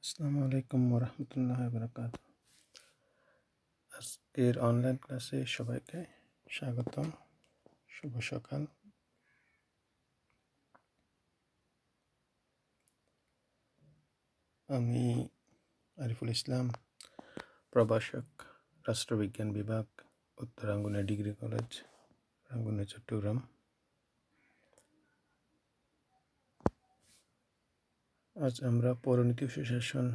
আসসালামু আলাইকুম ওরহমতুল্লাহ বরকাত। আজকের অনলাইন ক্লাসে সবাইকে স্বাগতম। শুভ সকাল। আমি আরিফুল ইসলাম, প্রভাষক, রাষ্ট্রবিজ্ঞান বিভাগ, উত্তর রাঙ্গুনিয়া ডিগ্রি কলেজ, রাঙ্গুনিয়া, চট্টগ্রাম। আজ আমরা পৌরনীতি ও সুশাসন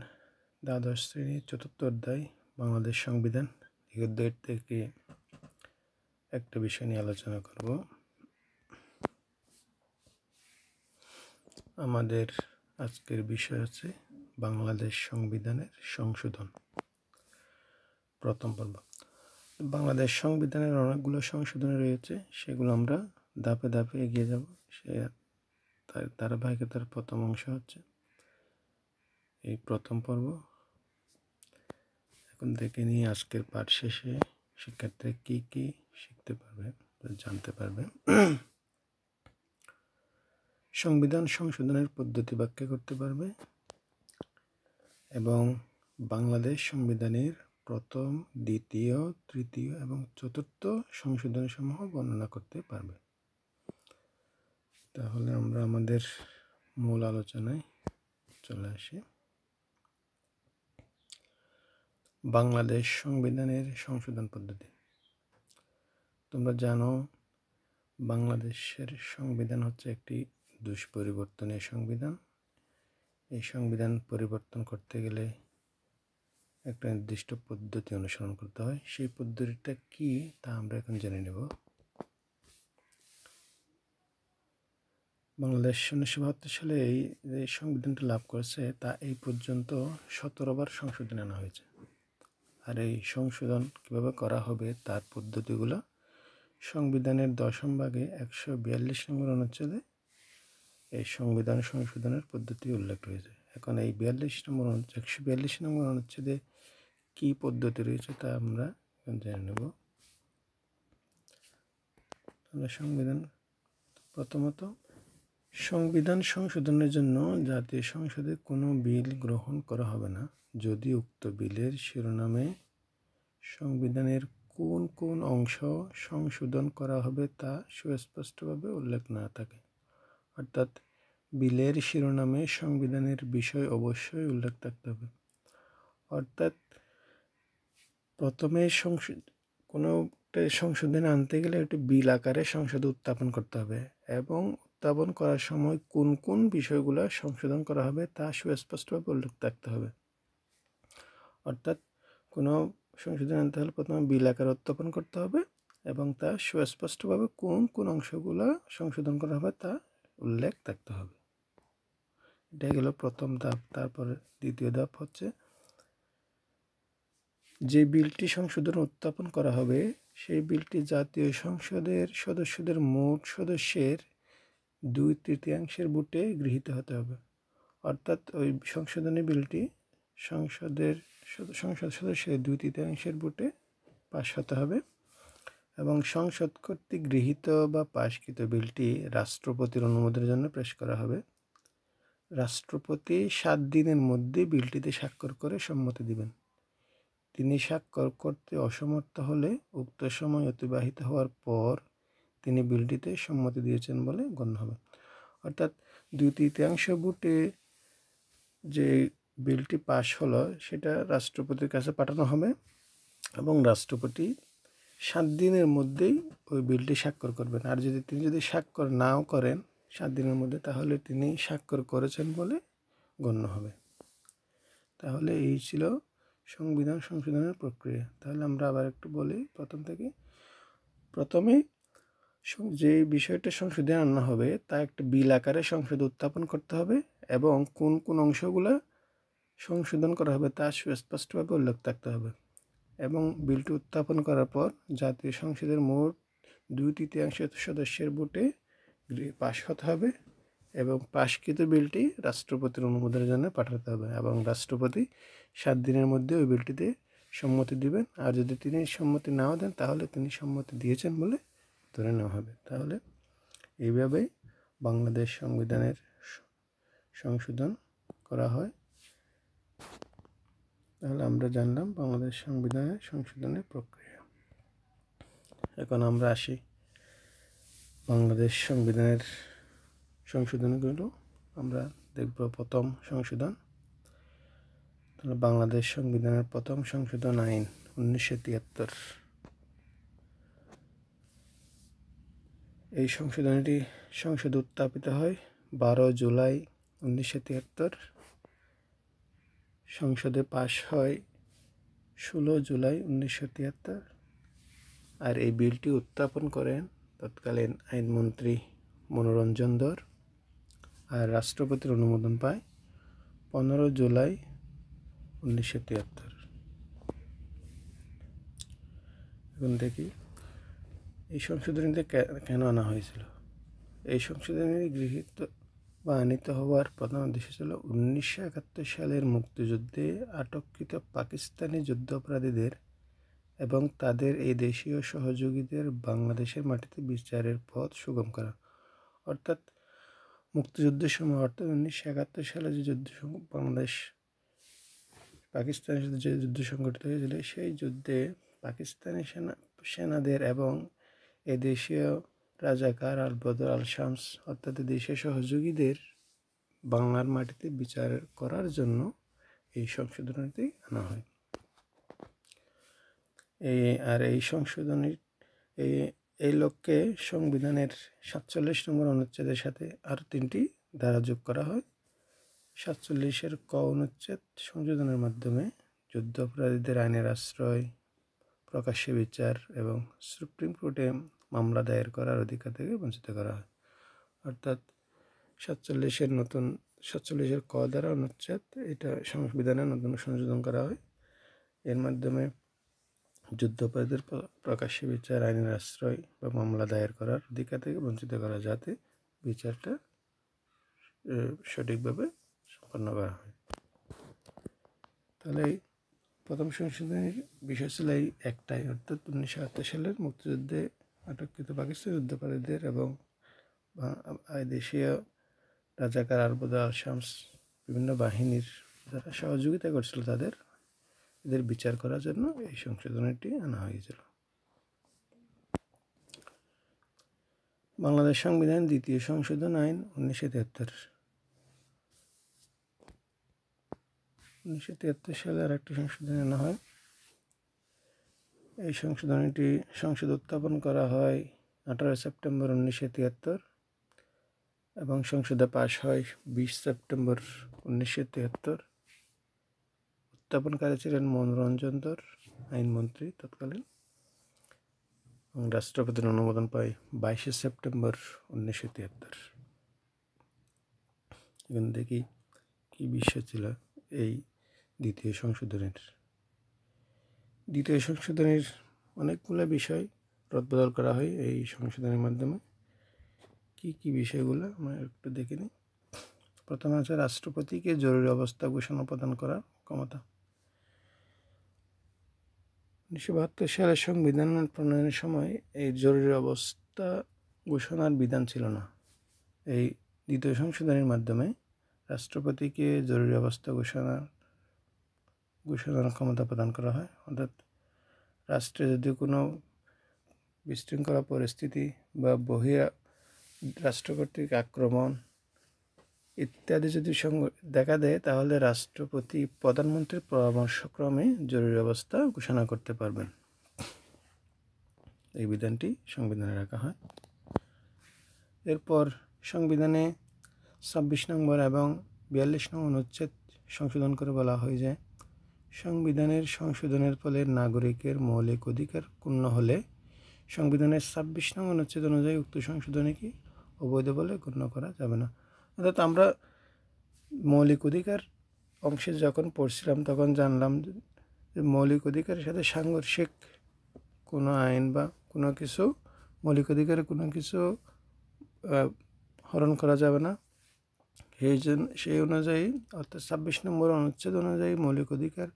দ্বাদশ শ্রেণী চতুর্থ অধ্যায় বাংলাদেশ সংবিধান এই অধ্যায় থেকে একটা বিষয় নিয়ে আলোচনা করব। আমাদের আজকের বিষয় হচ্ছে বাংলাদেশ সংবিধানের সংশোধন। প্রথম পর্ব। বাংলাদেশ সংবিধানের অনেকগুলো সংশোধন রয়েছে, সেগুলো আমরা ধাপে ধাপে এগিয়ে যাব। সে তার ধারাবাহিকতার প্রথম অংশ হচ্ছে এই প্রথম পর্ব। এখন থেকে নিয়ে আজকের পাঠ শেষে শিক্ষার্থীরা কি কি শিখতে পারবে, জানতে পারবে। সংবিধান সংশোধনের পদ্ধতি ব্যাখ্যা করতে পারবে এবং বাংলাদেশ সংবিধানের প্রথম, দ্বিতীয়, তৃতীয় এবং চতুর্থ সংশোধন সমূহ বর্ণনা করতে পারবে। তাহলে আমরা আমাদের মূল আলোচনায় চলে আসি। বাংলাদেশ সংবিধানের সংশোধন পদ্ধতি। তোমরা জানো বাংলাদেশের সংবিধান হচ্ছে একটি দুষ্পরিবর্তনীয় সংবিধান। এই সংবিধান পরিবর্তন করতে গেলে একটা নির্দিষ্ট পদ্ধতি অনুসরণ করতে হয়। সেই পদ্ধতিটা কি তা আমরা এখন জেনে নেব। বাংলাদেশ 1972 সালে এই যে সংবিধানটা লাভ করেছে তা এই পর্যন্ত 17 বার সংশোধন আনা হয়েছে। আর এই সংশোধন কীভাবে করা হবে তার পদ্ধতিগুলো সংবিধানের 10ম ভাগে 142 নম্বর অনুচ্ছেদে এই সংবিধান সংশোধনের পদ্ধতি উল্লেখ রয়েছে। এখন এই 142 নম্বর অনুচ্ছেদে কী পদ্ধতি রয়েছে তা আমরা জেনে নেব। সংবিধান প্রথমত, সংবিধান সংশোধনের জন্য জাতীয় সংসদে কোনো বিল গ্রহণ করা হবে না যদি উক্ত বিলের শিরোনামে সংবিধানের কোন কোন অংশ সংশোধন করা হবে তা সুস্পষ্টভাবে উল্লেখ না থাকে। অর্থাৎ বিলের শিরোনামে সংবিধানের বিষয় অবশ্যই উল্লেখ থাকতে হবে। অর্থাৎ প্রথমে কোনো সংশোধন আনতে গেলে একটি বিল আকারে সংসদে উত্থাপন করতে হবে এবং উত্থাপন করার সময় কোন কোন বিষয়গুলো সংশোধন করা হবে তা সুস্পষ্টভাবে উল্লেখ থাকতে হবে। অর্থাৎ কোনো সংশোধন আনতে হলে প্রথমে বিল আকারে উত্থাপন করতে হবে এবং তা সুস্পষ্টভাবে কোন কোন অংশগুলো সংশোধন করা হবে তা উল্লেখ থাকতে হবে। এটা গেল প্রথম ধাপ। তারপরে দ্বিতীয় ধাপ হচ্ছে যে বিলটি সংশোধন উত্থাপন করা হবে সেই বিলটি জাতীয় সংসদের সদস্যদের মোট সদস্যের 2/3 ভোটে গৃহীত হতে হবে। অর্থাৎ ওই সংশোধনী বিলটি সংসদ সদস্যের 2/3 ভোটে পাশ হতে হবে এবং সংসদ কর্তৃক গৃহীত বা পাশকৃত বিলটি রাষ্ট্রপতির অনুমোদনের জন্য পেশ করা হবে। রাষ্ট্রপতি 7 দিনের মধ্যে বিলটিতে স্বাক্ষর করে সম্মতি দিবেন। তিনি স্বাক্ষর করতে অসমর্থ হলে উক্ত সময় অতিবাহিত হওয়ার পর তিনি বিলটিতে সম্মতি দিয়েছেন বলে গণ্য হবে। অর্থাৎ 2/3 ভোটে যে বিলটি পাশ হলো সেটা রাষ্ট্রপতির কাছে পাঠানো হবে এবং রাষ্ট্রপতি 7 দিনের মধ্যেই ওই বিলটি স্বাক্ষর করবেন। আর তিনি যদি স্বাক্ষর নাও করেন 7 দিনের মধ্যে, তাহলে তিনি স্বাক্ষর করেছেন বলে গণ্য হবে। তাহলে এই ছিল সংবিধান সংশোধনের প্রক্রিয়া। তাহলে আমরা আবার একটু বলি প্রথম থেকে। প্রথমে যে বিষয়টা সংশোধন আনা হবে তা একটা বিল আকারে সংসদে উত্থাপন করতে হবে এবং কোন কোন অংশগুলো সংশোধন করা হবে তা সুস্পষ্টভাবে উল্লেখ থাকতে হবে এবং বিলটি উত্থাপন করার পর জাতীয় সংসদের মোট 2/3 সদস্যের ভোটে পাশ হতে হবে এবং পাশকৃত বিলটি রাষ্ট্রপতির অনুমোদনের জন্য পাঠাতে হবে এবং রাষ্ট্রপতি 7 দিনের মধ্যে ওই বিলটিতে সম্মতি দিবেন। আর যদি তিনি সম্মতি নাও দেন তাহলে তিনি সম্মতি দিয়েছেন বলে ধরে নেওয়া হবে। তাহলে এইভাবেই বাংলাদেশ সংবিধানের সংশোধন করা হয়। তাহলে আমরা জানলাম বাংলাদেশ সংবিধানের সংশোধনের প্রক্রিয়া। এখন আমরা আসি বাংলাদেশ সংবিধানের সংশোধনগুলো আমরা দেখব। প্রথম সংশোধন, তাহলে বাংলাদেশ সংবিধানের প্রথম সংশোধন আইন 1973। এই সংশোধনীটি সংসদে উত্থাপিত হয় 12 জুলাই 1973। সংসদে পাশ হয় 16 জুলাই 1973। আর এই বিলটি উত্থাপন করেন তৎকালীন আইনমন্ত্রী মনোরঞ্জন ধর, আর রাষ্ট্রপতির অনুমোদন পায় 15 জুলাই 1973। এখন দেখি এই সংশোধনীতে কেন আনা হয়েছিল। এই সংশোধনী গৃহীত বা আনিত হওয়ার প্রধান উদ্দেশ্য ছিল 1971 সালের মুক্তিযুদ্ধে আটককৃত পাকিস্তানি যুদ্ধাপরাধীদের এবং তাদের এই দেশীয় সহযোগীদের বাংলাদেশের মাটিতে বিচারের পথ সুগম করা। অর্থাৎ মুক্তিযুদ্ধের সময়, অর্থাৎ 1971 সালে যে যুদ্ধ বাংলাদেশ পাকিস্তানের সাথে যে যুদ্ধ সংঘটিত হয়েছিল, সেই যুদ্ধে পাকিস্তানি সেনাদের এবং এদেশীয় রাজাকার আল বদর আল শামস অর্থাৎ দেশীয় সহযোগীদের বাংলার মাটিতে বিচার করার জন্য এই সংশোধনীটি আনা হয়। এই সংশোধনীর এই লক্ষ্যে সংবিধানের 47 নম্বর অনুচ্ছেদের সাথে আরও 3টি ধারা যোগ করা হয়। 47-এর ক অনুচ্ছেদ সংশোধনের মাধ্যমে যুদ্ধাপরাধীদের আইনের আশ্রয়, প্রকাশ্যে বিচার এবং সুপ্রিম কোর্টে মামলা দায়ের করার অধিকার থেকে বঞ্চিত করা হয়। অর্থাৎ 47-এর ক ধারা অনুচ্ছেদ, এটা সংবিধানে নতুন সংশোধন করা হয়। এর মাধ্যমে যুদ্ধাপরাধীদের প্রকাশ্যে বিচার, আইনের আশ্রয় বা মামলা দায়ের করার অধিকার থেকে বঞ্চিত করা, যাতে বিচারটা সঠিকভাবে সম্পন্ন করা হয়। তাহলে প্রথম সংশোধনের বিষয় ছিল এই একটাই, অর্থাৎ 1971 সালের মুক্তিযুদ্ধে আটককৃত পাকিস্তানি যুদ্ধাপরাধীদের এবং দেশীয় রাজাকার আল বদর আল শামস বিভিন্ন বাহিনীর যারা সহযোগিতা করছিল এদের বিচার করার জন্য এই সংশোধনীটি আনা হয়েছিল। বাংলাদেশ সংবিধান দ্বিতীয় সংশোধন আইন 1973 সালে আর একটি সংশোধনী আনা হয়। এই সংশোধনীটি সংসদে উত্থাপন করা হয় 18 সেপ্টেম্বর 1973 এবং সংসদে পাশ হয় 20 সেপ্টেম্বর 1973। উত্থাপনকারী ছিলেন মনোরঞ্জন ধর, আইনমন্ত্রী তৎকালীন, এবং রাষ্ট্রপতির অনুমোদন পায় 22 সেপ্টেম্বর 1973। এখন দেখি কি বিষয় ছিল এই দ্বিতীয় সংশোধনীর। দ্বিতীয় সংশোধনীর অনেকগুলো বিষয় রদবদল করা হয় এই সংশোধনের মাধ্যমে। কি কি বিষয়গুলো আমরা একটু দেখে নিই। প্রথমে আছে রাষ্ট্রপতিকে জরুরি অবস্থা ঘোষণা প্রদান করার ক্ষমতা। 1972 সালের সংবিধান প্রণয়নের সময় এই জরুরি অবস্থা ঘোষণার বিধান ছিল না। এই দ্বিতীয় সংশোধনের মাধ্যমে রাষ্ট্রপতিকে জরুরি অবস্থা ঘোষণার ক্ষমতা প্রদান করা হয়। অর্থাৎ রাষ্ট্রে যদি কোনো বিশৃঙ্খলা পরিস্থিতি বা রাষ্ট্র কর্তৃক আক্রমণ ইত্যাদি যদি দেখা দেয়, তাহলে রাষ্ট্রপতি প্রধানমন্ত্রীর পরামর্শক্রমে জরুরি অবস্থা ঘোষণা করতে পারবেন। এই বিধানটি সংবিধানে রাখা হয়। এরপর সংবিধানে 26 নম্বর এবং 42 নম্বর অনুচ্ছেদ সংশোধন করে বলা হয় যে সংবিধানের সংশোধনের ফলে নাগরিকের মৌলিক অধিকার ক্ষুণ্ণ হলে সংবিধানের 26 নম্বর অনুচ্ছেদ অনুযায়ী উক্ত সংশোধনীকে অবৈধ বলে গণ্য করা যাবে না। অর্থাৎ আমরা মৌলিক অধিকার অংশে যখন পড়ছিলাম তখন জানলাম যে মৌলিক অধিকারের সাথে সাংঘর্ষিক কোনো আইন বা কোনো কিছু, মৌলিক অধিকারের কোনো কিছু হরণ করা যাবে না। সেই অনুযায়ী অর্থাৎ 26 নম্বর অনুচ্ছেদ অনুযায়ী মৌলিক অধিকার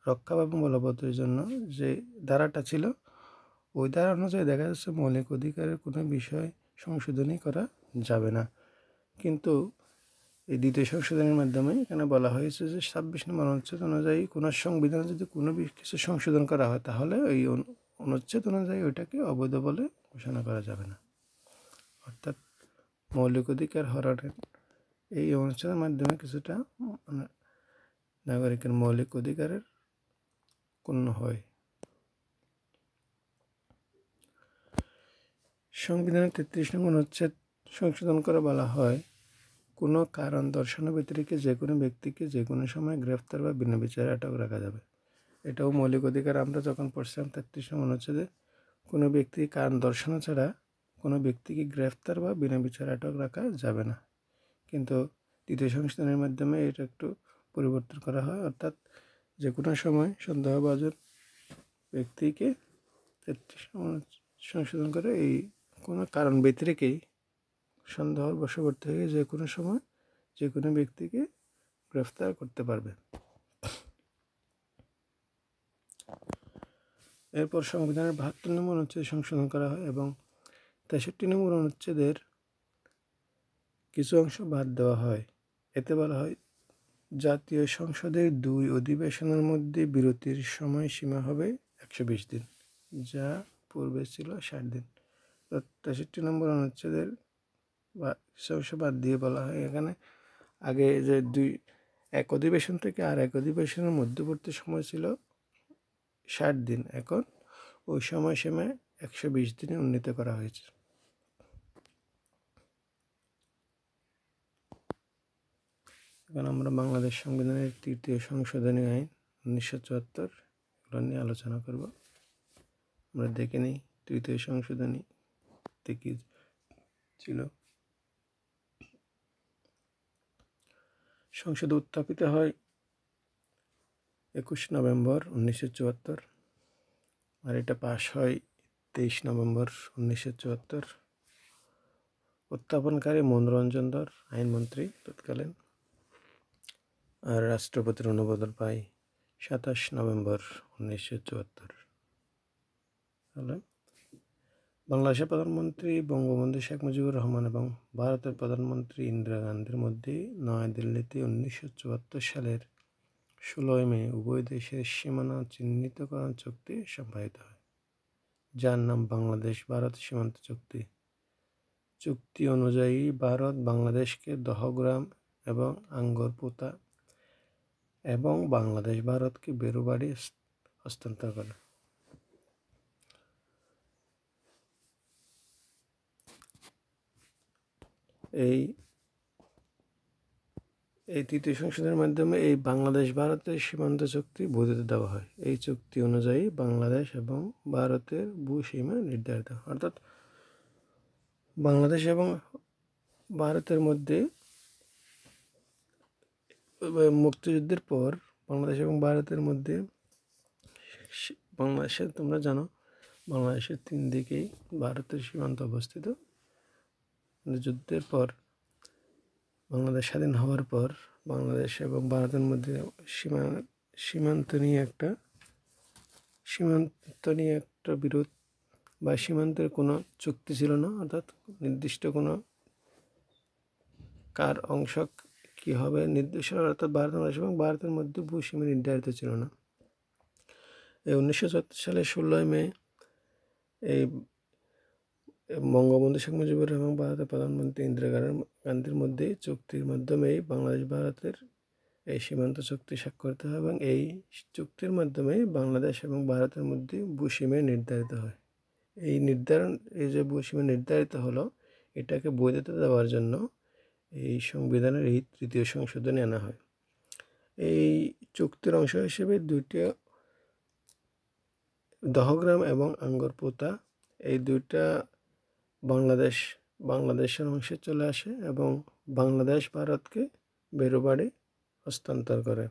রক্ষা এবং বলবৎের জন্য যে ধারাটা ছিল, ওই ধারা অনুযায়ী দেখা যাচ্ছে মৌলিক অধিকারের কোনো বিষয় সংশোধনী করা যাবে না। কিন্তু এই দ্বিতীয় সংশোধনের মাধ্যমে এখানে বলা হয়েছে যে 26 নম্বর অনুচ্ছেদ অনুযায়ী কোনো সংবিধানে যদি কোনো কিছু সংশোধন করা হয় তাহলে ওই অনুচ্ছেদ অনুযায়ী ওইটাকে অবৈধ বলে ঘোষণা করা যাবে না। অর্থাৎ মৌলিক অধিকার হরণের এই অনুচ্ছেদের মাধ্যমে কিছুটা মানে নাগরিকের মৌলিক অধিকারের ক্ষুণ্ণ হয়। সংবিধানের 33 নম্বর অনুচ্ছেদ সংশোধন করে বলা হয়, কোনো কারণ দর্শানোর ব্যতিরেকে যে কোনো ব্যক্তিকে যে কোনো সময় গ্রেফতার বা বিনা বিচারে আটক রাখা যাবে। এটাও মৌলিক অধিকার। আমরা যখন পড়ছিলাম 33 নম্বর অনুচ্ছেদে কোনো ব্যক্তি কারণ দর্শানো ছাড়া কোনো ব্যক্তিকে গ্রেফতার বা বিনা বিচারে আটক রাখা যাবে না, কিন্তু দ্বিতীয় সংশোধনের মাধ্যমে এটা একটু পরিবর্তন করা হয়। অর্থাৎ যে কোনো সময় সন্দেহভাজন ব্যক্তিকে 33 নম্বর সংশোধন করে এই কোনো কারণ ব্যতিরেকেই সন্দেহের বশবর্তী হয়ে যে কোনো সময় যে কোনো ব্যক্তিকে গ্রেফতার করতে পারবে। এরপর সংবিধানের 72 নম্বর অনুচ্ছেদ সংশোধন করা হয় এবং 63 নম্বর অনুচ্ছেদের কিছু অংশ বাদ দেওয়া হয়। এতে বলা হয়, জাতীয় সংসদের 2 অধিবেশনের মধ্যে বিরতির সময়সীমা হবে 120 দিন, যা পূর্বে ছিল 60 দিন। 63 নম্বর অনুচ্ছেদের বা কিছু অংশ বাদ দিয়ে বলা হয়, এখানে আগে যে এক অধিবেশন থেকে আর এক অধিবেশনের মধ্যবর্তী সময় ছিল 60 দিন, এখন ওই সময়সীমা 120 দিনে উন্নীত করা হয়েছে। এখন আমরা বাংলাদেশ সংবিধানের 3য় সংশোধনী আইন 1974 এগুলো নিয়ে আলোচনা করব। আমরা দেখে নিই 3য় সংশোধনীতে কি ছিল। সংসদে উত্থাপিত হয় 21 নভেম্বর 1974, আর এটা পাশ হয় 23 নভেম্বর 1974। উত্থাপনকারী মনোরঞ্জন ধর আইনমন্ত্রী তৎকালীন, আর রাষ্ট্রপতির অনুমোদন পায় 27 নভেম্বর 1974। তাহলে বাংলাদেশের প্রধানমন্ত্রী বঙ্গবন্ধু শেখ মুজিবুর রহমান এবং ভারতের প্রধানমন্ত্রী ইন্দিরা গান্ধীর মধ্যে নয়াদিল্লিতে 1974 সালের 16 মে উভয় দেশের সীমানা চিহ্নিতকরণ চুক্তি সম্পাদিত হয়, যার নাম বাংলাদেশ ভারত সীমান্ত চুক্তি। চুক্তি অনুযায়ী ভারত বাংলাদেশকে দহগ্রাম এবং আঙ্গরপোতা এবং বাংলাদেশ ভারতকে বেরুবাড়ি হস্তান্তর করে। এই 3য় সংশোধনের মাধ্যমে এই বাংলাদেশ ভারতের সীমান্ত চুক্তি বৈধতা দেওয়া হয়। এই চুক্তি অনুযায়ী বাংলাদেশ এবং ভারতের ভূসীমা নির্ধারিত, অর্থাৎ বাংলাদেশ এবং ভারতের মধ্যে মুক্তিযুদ্ধের পর বাংলাদেশ এবং ভারতের মধ্যে বাংলাদেশের, তোমরা জানো বাংলাদেশের 3 দিকেই ভারতের সীমান্ত অবস্থিত। যুদ্ধের পর বাংলাদেশ স্বাধীন হওয়ার পর বাংলাদেশ এবং ভারতের মধ্যে সীমান্ত নিয়ে একটা বিরোধ বা সীমান্তের কোনো চুক্তি ছিল না, অর্থাৎ নির্দিষ্ট কোনো কার অংশ কী হবে নির্দিষ্ট, অর্থাৎ বাংলাদেশ এবং ভারতের মধ্যে ভূসীমা নির্ধারিত ছিল না। এই 1974 সালের 16 মে এই বঙ্গবন্ধু শেখ মুজিবুর রহমান এবং ভারতের প্রধানমন্ত্রী ইন্দিরা গান্ধীর মধ্যে চুক্তির মাধ্যমেই বাংলাদেশ ভারতের এই সীমান্ত চুক্তি স্বাক্ষরিত হয় এবং এই চুক্তির মাধ্যমে বাংলাদেশ এবং ভারতের মধ্যে ভূসীমা নির্ধারিত হয়। এই যে ভূসীমা নির্ধারিত হলো, এটাকে বৈধতা দেওয়ার জন্য এই সংবিধানের এই 3য় সংশোধনী আনা হয়। এই চুক্তির অংশ হিসেবে 2টি দহগ্রাম এবং আঙ্গরপোতা, এই 2টা বাংলাদেশের অংশে চলে আসে এবং বাংলাদেশ ভারতকে বেরুবাড়ি হস্তান্তর করে।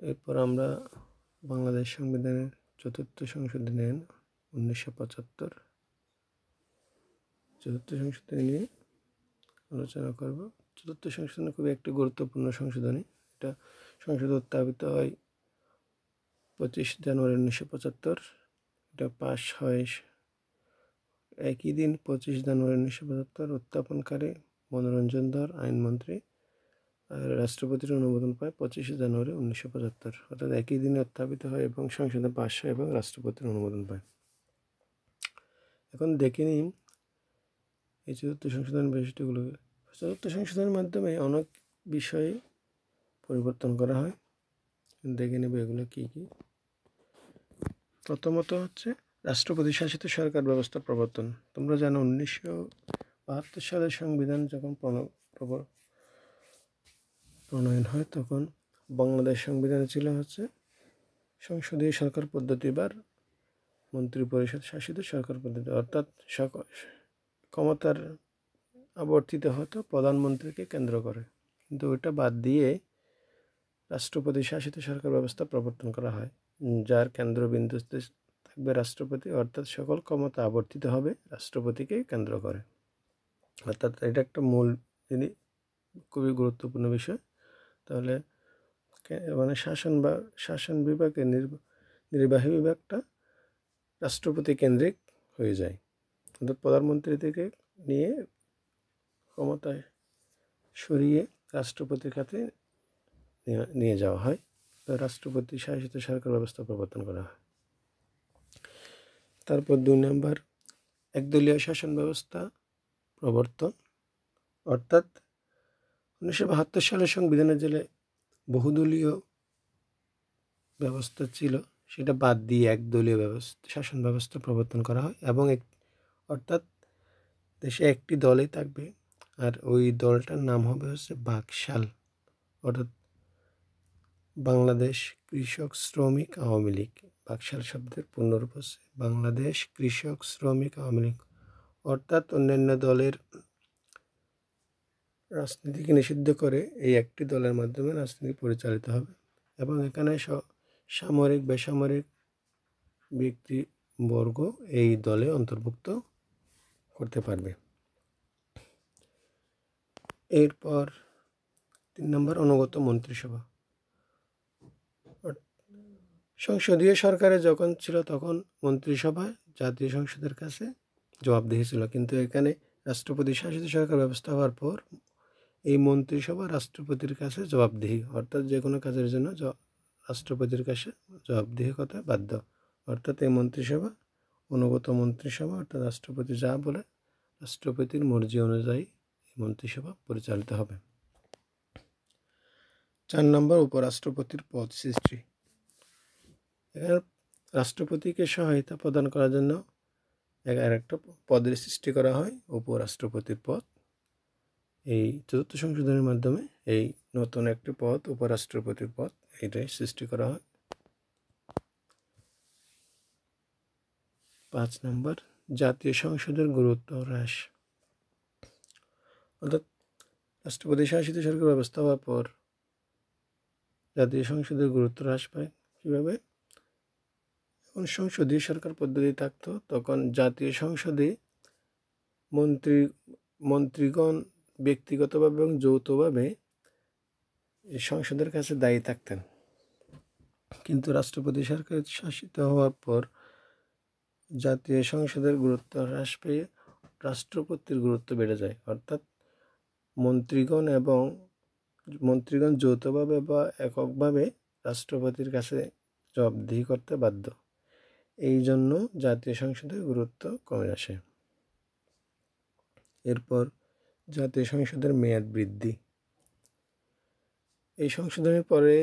এরপর আমরা বাংলাদেশ সংবিধানের 4র্থ সংশোধনী আইন 1975 4র্থ সংশোধনী নিয়ে আলোচনা করব। 4র্থ সংশোধনী খুবই একটি গুরুত্বপূর্ণ সংশোধনী। এটা সংসদে উত্থাপিত হয় 25 জানুয়ারি 1975। এটা পাশ হয় একই দিন 25 জানুয়ারি 1975 উত্থাপনকারী মনোরঞ্জন ধর আইনমন্ত্রী রাষ্ট্রপতির অনুমোদন পায় 25 জানুয়ারি 1975, অর্থাৎ একই দিনে উত্থাপিত হয় এবং সংসদে পাস হয় এবং রাষ্ট্রপতির অনুমোদন পায়। এখন দেখে নিই এই চতুর্থ সংশোধনের বৈশিষ্ট্যগুলো। চতুর্থ সংশোধনের মাধ্যমে অনেক বিষয় পরিবর্তন করা হয়, দেখে নেব এগুলো কী কী। প্রথমত হচ্ছে রাষ্ট্রপতি শাসিত সরকার ব্যবস্থা প্রবর্তন। তোমরা জানো 1972 সালের সংবিধান যখন প্রণয়ন হয় তখন বাংলাদেশ সংবিধানে ছিল হচ্ছে সংসদীয় সরকার পদ্ধতি বা মন্ত্রী পরিষদ শাসিত সরকার পদ্ধতি, অর্থাৎ ক্ষমতার আবর্তিত হতো প্রধানমন্ত্রীকে কেন্দ্র করে, কিন্তু ওটা বাদ দিয়ে রাষ্ট্রপতি শাসিত সরকার ব্যবস্থা প্রবর্তন করা হয়, যার কেন্দ্রবিন্দুতে থাকবে রাষ্ট্রপতি, অর্থাৎ সকল ক্ষমতা আবর্তিত হবে রাষ্ট্রপতিকে কেন্দ্র করে। অর্থাৎ এটা একটা মূল জিনিস, খুবই গুরুত্বপূর্ণ বিষয়। তাহলে মানে শাসন বিভাগের নির্বাহী বিভাগটা রাষ্ট্রপতি কেন্দ্রিক হয়ে যায়, অর্থাৎ প্রধানমন্ত্রী থেকে নিয়ে ক্ষমতায় সরিয়ে রাষ্ট্রপতির কাছে নিয়ে যাওয়া হয়। রাষ্ট্রপতি শাসিত সরকার ব্যবস্থা প্রবর্তন করা হয়। তারপর 2 নম্বর একদলীয় শাসন ব্যবস্থা প্রবর্তন, অর্থাৎ 1972 সালের সংবিধানে যে বহুদলীয় ব্যবস্থা ছিল সেটা বাদ দিয়ে একদলীয় শাসন ব্যবস্থা প্রবর্তন করা হয়, এবং অর্থাৎ দেশে একটি দলই থাকবে আর ওই দলটার নাম হবে হচ্ছে বাকশাল, অর্থাৎ বাংলাদেশ কৃষক শ্রমিক আওয়ামী লীগ। বাকশাল শব্দের পূর্ণরূপ হচ্ছে বাংলাদেশ কৃষক শ্রমিক আওয়ামী লীগ, অর্থাৎ অন্যান্য দলের রাজনীতিকে নিষিদ্ধ করে এই একটি দলের মাধ্যমে রাজনীতি পরিচালিত হবে, এবং এখানে সামরিক বেসামরিক ব্যক্তিবর্গ এই দলে অন্তর্ভুক্ত করতে পারবে। এরপর 3 নম্বর অনুগত মন্ত্রিসভা। সংসদীয় সরকারে যখন ছিল তখন মন্ত্রিসভা জাতীয় সংসদের কাছে জবাবদিহি ছিল, কিন্তু এখানে রাষ্ট্রপতি শাসিত সরকার ব্যবস্থা হওয়ার পর এই মন্ত্রিসভা রাষ্ট্রপতির কাছে জবাবদিহি, অর্থাৎ যে কোনো কাজের জন্য রাষ্ট্রপতির কাছে জবাবদিহি করতে বাধ্য। অর্থাৎ এই মন্ত্রিসভা অনুগত মন্ত্রিসভা, অর্থাৎ রাষ্ট্রপতি যা বলে রাষ্ট্রপতির মর্জি অনুযায়ী এই মন্ত্রিসভা পরিচালিত হবে। 4 নম্বর উপরাষ্ট্রপতির পদ সৃষ্টি। এখানে রাষ্ট্রপতিকে সহায়তা প্রদান করার জন্য একটা পদের সৃষ্টি করা হয়, উপরাষ্ট্রপতির পদ। এই চতুর্থ সংশোধনের মাধ্যমে এই নতুন একটি পদ উপরাষ্ট্রপতির পদ এটাই সৃষ্টি করা হয়। 5 নম্বর জাতীয় সংসদের গুরুত্ব হ্রাস, অর্থাৎ রাষ্ট্রপতি শাসিত সরকার ব্যবস্থা হওয়ার পর জাতীয় সংসদের গুরুত্ব হ্রাস পায়। কীভাবে? যখন সংসদীয় সরকার পদ্ধতি থাকতো তখন জাতীয় সংসদে মন্ত্রীগণ ব্যক্তিগতভাবে এবং যৌথভাবে সংসদের কাছে দায়ী থাকতেন, কিন্তু রাষ্ট্রপতি সরকার শাসিত হওয়ার পর জাতীয় সংসদের গুরুত্ব হ্রাস পেয়ে রাষ্ট্রপতির গুরুত্ব বেড়ে যায়, অর্থাৎ মন্ত্রীগণ যৌথভাবে বা এককভাবে রাষ্ট্রপতির কাছে জবাবদিহি করতে বাধ্য। এই জন্য জাতীয় সংসদের গুরুত্ব কমে আসে। এরপর জাতীয় সংসদের মেয়াদ বৃদ্ধি। এই সংশোধনের পরে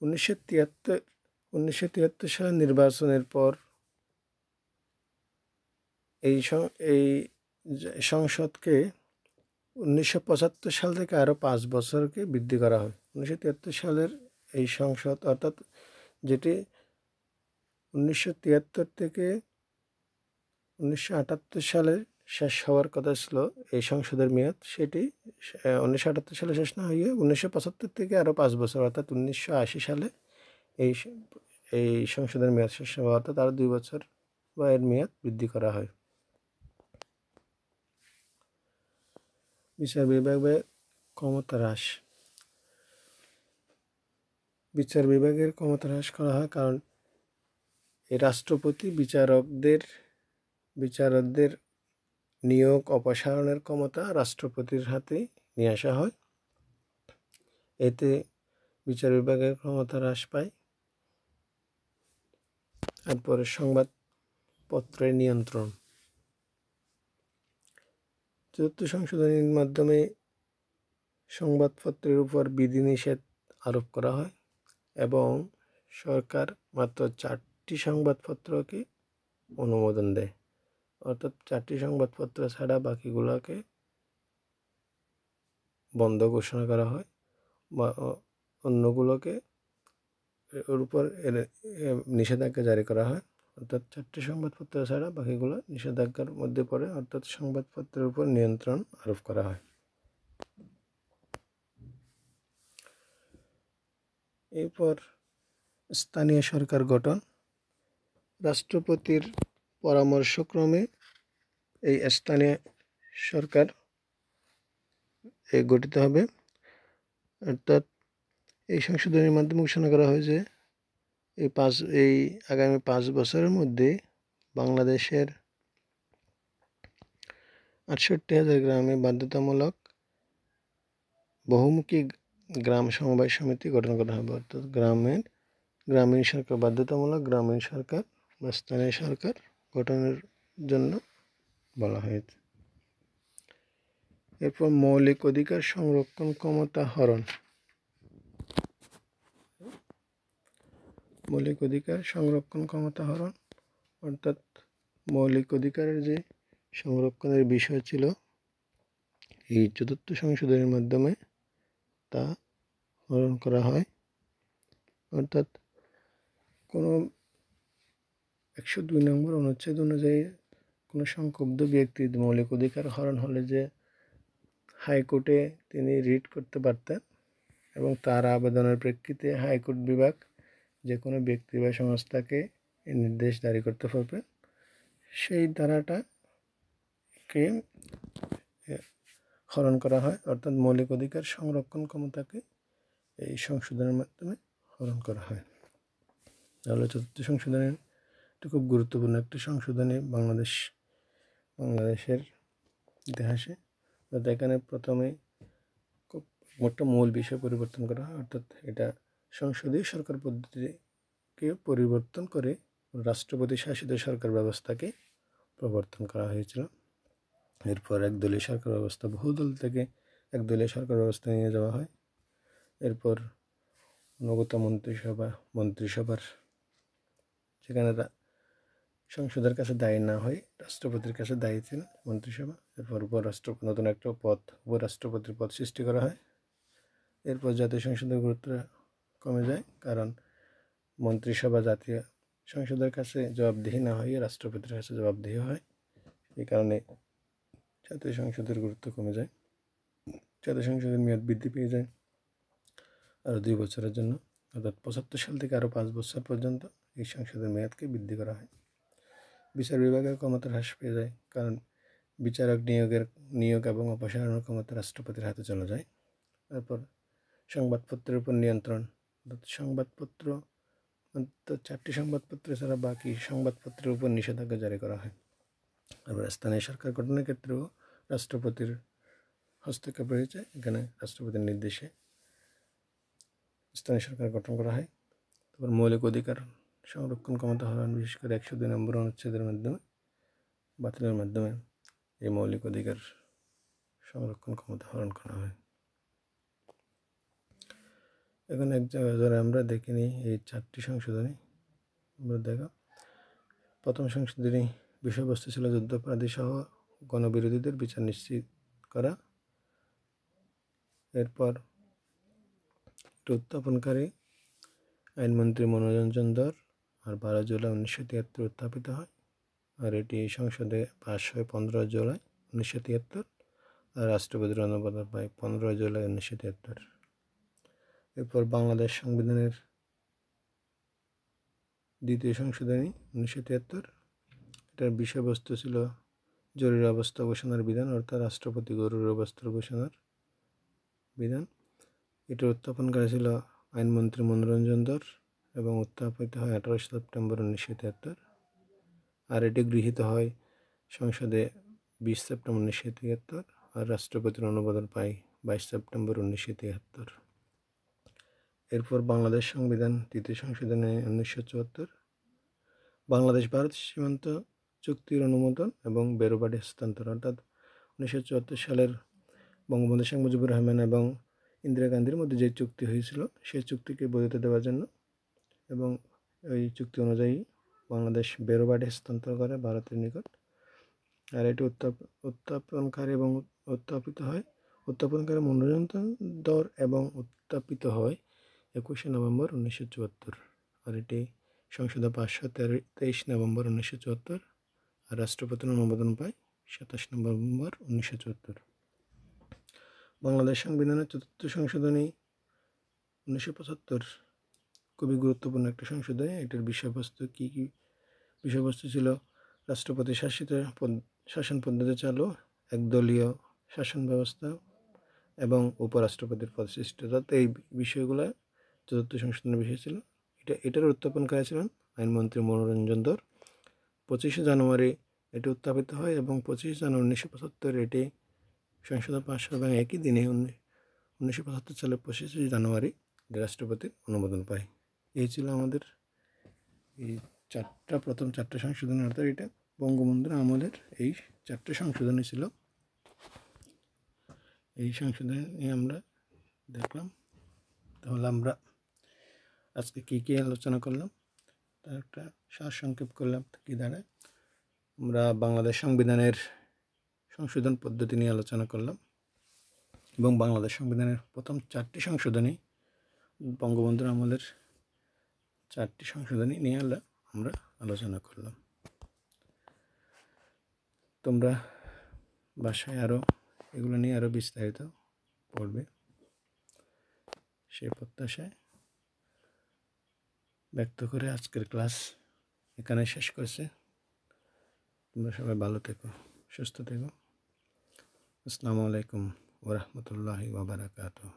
1973 সালের নির্বাচনের পর এই সংসদকে 1975 সাল থেকে আরও 5 বছরকে বৃদ্ধি করা হয়। 1973 সালের এই সংসদ, অর্থাৎ যেটি 1973 থেকে 1978 সালে শেষ হওয়ার কথা ছিল এই সংসদের মেয়াদ, সেটি 1978 সালে শেষ না হয়ে 1975 থেকে আরও 5 বছর, অর্থাৎ 1980 সালে এই সংসদের মেয়াদ শেষ হওয়া, অর্থাৎ আরও 2 বছর বা এর মেয়াদ বৃদ্ধি করা হয়। বিচার বিভাগের ক্ষমতা হ্রাস। বিচার বিভাগের ক্ষমতা হ্রাস করা হয় কারণ এই রাষ্ট্রপতি বিচারকদের নিয়োগ অপসারণের ক্ষমতা রাষ্ট্রপতির হাতে নিয়ে আসা হয়। এতে বিচার বিভাগের ক্ষমতা হ্রাস পায়। এরপরে সংবাদপত্রের নিয়ন্ত্রণ। চতুর্থ সংশোধনীর মাধ্যমে সংবাদপত্রের উপর বিধিনিষেধ আরোপ করা হয় এবং সরকার মাত্র 4টি সংবাদপত্রকে অনুমোদন দেয়, অর্থাৎ 4টি সংবাদপত্র ছাড়া বাকিগুলোকে বন্ধ ঘোষণা করা হয় বা অন্যগুলোকে ওর উপর নিষেধাজ্ঞা জারি করা হয়। অর্থাৎ 4টি সংবাদপত্র ছাড়া বাকিগুলো নিষেধাজ্ঞার মধ্যে পড়ে, অর্থাৎ সংবাদপত্রের উপর নিয়ন্ত্রণ আরোপ করা হয়। এরপর স্থানীয় সরকার গঠন। রাষ্ট্রপতির পরামর্শক্রমে এই স্থানীয় সরকার গঠিত হবে। অর্থাৎ এই সংশোধনীর মাধ্যমে ঘোষণা করা হয় যে এই আগামী 5 বছরের মধ্যে বাংলাদেশের 68,000 গ্রামে বাধ্যতামূলক বহুমুখী গ্রাম সমবায় সমিতি গঠন করা হবে। অর্থাৎ গ্রামীণ সরকার বাধ্যতামূলক গ্রামীণ সরকার বা স্থানীয় সরকার গঠনের জন্য বলা হয়েছে। এরপর মৌলিক অধিকার সংরক্ষণ ক্ষমতা হরণ। মৌলিক অধিকার সংরক্ষণ ক্ষমতা হরণ অর্থাৎ মৌলিক অধিকারের যে সংরক্ষণের বিষয় ছিল, এই চতুর্থ সংশোধনীর মাধ্যমে তা হরণ করা হয়। অর্থাৎ কোনো 102 নম্বর অনুচ্ছেদ অনুযায়ী কোনো সংক্ষুব্ধ ব্যক্তির মৌলিক অধিকার হরণ হলে যে হাইকোর্টে তিনি রিট করতে পারতেন এবং তার আবেদনের প্রেক্ষিতে হাইকোর্ট বিভাগ যে কোনো ব্যক্তি বা সংস্থাকে এই নির্দেশ জারি করতে পারবে, সেই ধারাটাকে হরণ করা হয়। অর্থাৎ মৌলিক অধিকার সংরক্ষণ ক্ষমতাকে এই সংশোধনের মাধ্যমে হরণ করা হয়। তাহলে চতুর্থ সংশোধনী এটা খুব গুরুত্বপূর্ণ একটি সংশোধনী বাংলাদেশের ইতিহাসে। এখানে প্রথমে খুব একটা মূল বিষয় পরিবর্তন করা হয়, অর্থাৎ এটা সংসদীয় সরকার পদ্ধতিকে পরিবর্তন করে রাষ্ট্রপতি শাসিত সরকার ব্যবস্থাকে প্রবর্তন করা হয়েছিল। এরপর একদলীয় সরকার ব্যবস্থা বহুদল থেকে একদলীয় সরকার ব্যবস্থা নিয়ে যাওয়া হয়। এরপর অনুগত মন্ত্রিসভার যেখানে সংসদের কাছে দায়ী না হয় রাষ্ট্রপতির কাছে দায়ী ছিল মন্ত্রিসভা। এরপর নতুন একটা উপরাষ্ট্রপতির পদ সৃষ্টি করা হয়। এরপর জাতীয় সংসদের গুরুত্ব কমে যায়, কারণ মন্ত্রিসভা জাতীয় সংসদের কাছে জবাবদিহি না হয়ে রাষ্ট্রপতির কাছে জবাবদিহি হয়। এই কারণে জাতীয় সংসদের গুরুত্ব কমে যায়। জাতীয় সংসদের মেয়াদ বৃদ্ধি পেয়ে যায় আরও 2 বছরের জন্য, অর্থাৎ 75 সাল থেকে আরও 5 বছর পর্যন্ত এই সংসদের মেয়াদকে বৃদ্ধি করা হয়। বিচার বিভাগের ক্ষমতা হ্রাস পেয়ে যায়, কারণ বিচারক নিয়োগ এবং অপসারণের ক্ষমতা রাষ্ট্রপতির হাতে চলে যায়। তারপর সংবাদপত্রের উপর নিয়ন্ত্রণ। সংবাদপত্র 4টি সংবাদপত্র ছাড়া বাকি সংবাদপত্রের উপর নিষেধাজ্ঞা জারি করা হয়। আবার স্থানীয় সরকার গঠনের ক্ষেত্রেও রাষ্ট্রপতির হস্তক্ষেপ রয়েছে। এখানে রাষ্ট্রপতির নির্দেশে স্থানীয় সরকার গঠন করা হয়। তারপর মৌলিক অধিকার সংরক্ষণ ক্ষমতা হরণ, বিশেষ করে 102 নম্বর অনুচ্ছেদের মাধ্যমে বাতিলের মাধ্যমে এই মৌলিক অধিকার সংরক্ষণ ক্ষমতা হরণ করা হয়। এখন এক জায়গায় ধরে আমরা দেখিনি এই 4টি সংশোধনী। আমরা দেখো, প্রথম সংশোধনী বিষয়বস্তু ছিল যুদ্ধাপরাধী সহ গণবিরোধীদের বিচার নিশ্চিত করা। এরপর উত্থাপনকারী আইনমন্ত্রী মনোরঞ্জন ধর আর 12 জুলাই 1973 উত্থাপিত হয়, আর এটি সংসদে পাস হয় 15 জুলাই 1973, আর রাষ্ট্রপতির অনুমোদন পায় 15 জুলাই 1973। এরপর বাংলাদেশ সংবিধানের দ্বিতীয় সংশোধনী 1973, এটার বিষয়বস্তু ছিল জরুরি অবস্থা ঘোষণার বিধান, অর্থাৎ রাষ্ট্রপতি জরুরি অবস্থা ঘোষণার বিধান। এটা উত্থাপনকারী ছিল আইনমন্ত্রী মনোরঞ্জন ধর এবং উত্থাপিত হয় 18 সেপ্টেম্বর 1973, আর এটি গৃহীত হয় সংসদে 20 সেপ্টেম্বর 1973 আর রাষ্ট্রপতির অনুমোদন পায় 22 সেপ্টেম্বর 1973। এরপর বাংলাদেশ সংবিধান তৃতীয় সংশোধনী 1974, বাংলাদেশ ভারত সীমান্ত চুক্তির অনুমোদন এবং বেরোবাড়ি হস্তান্তর, অর্থাৎ 1974 সালের বঙ্গবন্ধু শেখ মুজিবুর রহমান এবং ইন্দিরা গান্ধীর মধ্যে যে চুক্তি হয়েছিল সেই চুক্তিকে বৈধতা দেওয়ার জন্য এবং ওই চুক্তি অনুযায়ী বাংলাদেশ বেরোবাড়ি হস্তান্তর করে ভারতের নিকট। আর এটি উত্থাপনকারী এবং উত্থাপনকারী মনোরঞ্জন দর এবং উত্থাপিত হয় 21শে নভেম্বর 1974। আর এটি সংসদে 523 নভেম্বর 1974 আর রাষ্ট্রপতির অনুমোদন পায় 27 নভেম্বর 1974। বাংলাদেশ সংবিধানের চতুর্থ সংশোধনী 1975 খুবই গুরুত্বপূর্ণ একটা সংশোধনী। এটার বিষয়বস্তু কী বিষয়বস্তু ছিল: রাষ্ট্রপতি শাসিত শাসন পদ্ধতি চালু, একদলীয় শাসন ব্যবস্থা এবং উপরাষ্ট্রপতির পদ সৃষ্টি, অর্থাৎ এই বিষয়গুলো চতুর্থ সংশোধনের বিষয় ছিল। এটার উত্থাপন করেছিলেন আইনমন্ত্রী মনোরঞ্জন দর। 25শে জানুয়ারি এটি উত্থাপিত হয় এবং 25 জানুয়ারি 1975 এটি সংসদে পাশ হয় এবং একই দিনে 1975 সালের 25শে জানুয়ারি রাষ্ট্রপতির অনুমোদন পায়। এই ছিল আমাদের এই প্রথম চারটা সংশোধনী, অর্থাৎ এটা বঙ্গবন্ধুর আমলের এই চারটে সংশোধনী ছিল। এই সংশোধনী নিয়ে আমরা দেখলাম। তাহলে আমরা আজকে কী আলোচনা করলাম তার একটা সারসংক্ষেপ করলাম। কী দাঁড়ায়, আমরা বাংলাদেশ সংবিধানের সংশোধন পদ্ধতি নিয়ে আলোচনা করলাম এবং বাংলাদেশ সংবিধানের প্রথম চারটি সংশোধনী বঙ্গবন্ধুর আমলের চারটি সংশোধনী নিয়ে আমরা আলোচনা করলাম। তোমরা বাসায় এগুলো নিয়ে আরও বিস্তারিত পড়বে, সেই প্রত্যাশায় ব্যক্ত করে আজকের ক্লাস এখানে শেষ করছে। তোমরা সবাই ভালো থেকো, সুস্থ থেকো। আসসালামু আলাইকুম ওয়া রাহমাতুল্লাহি ওয়া বারাকাতুহু।